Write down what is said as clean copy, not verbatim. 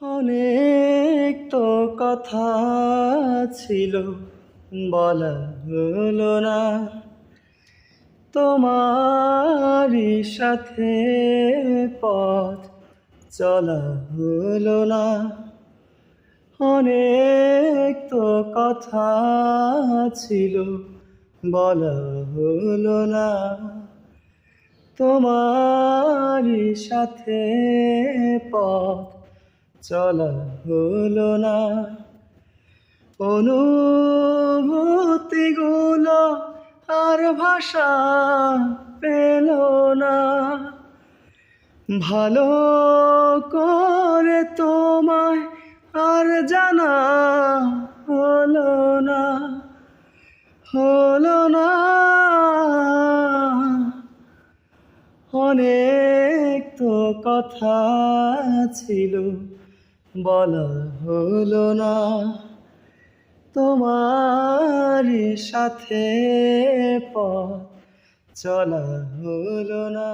অনেক তো কথা ছিল, বলা হলো না। তোমারই সাথে পথ চলা হলো না। অনেক তো কথা ছিল, বলা হলো না। তোমারই সাথে পথ চলা হলো না। অনুভূতিগুলো আর ভাষা পেল না। ভালো করে তোমায় আর জানা হলো না, হলো না। অনেক তো কথা ছিল, বলা হলো না। তোমারই সাথে পথ চলা হলো না।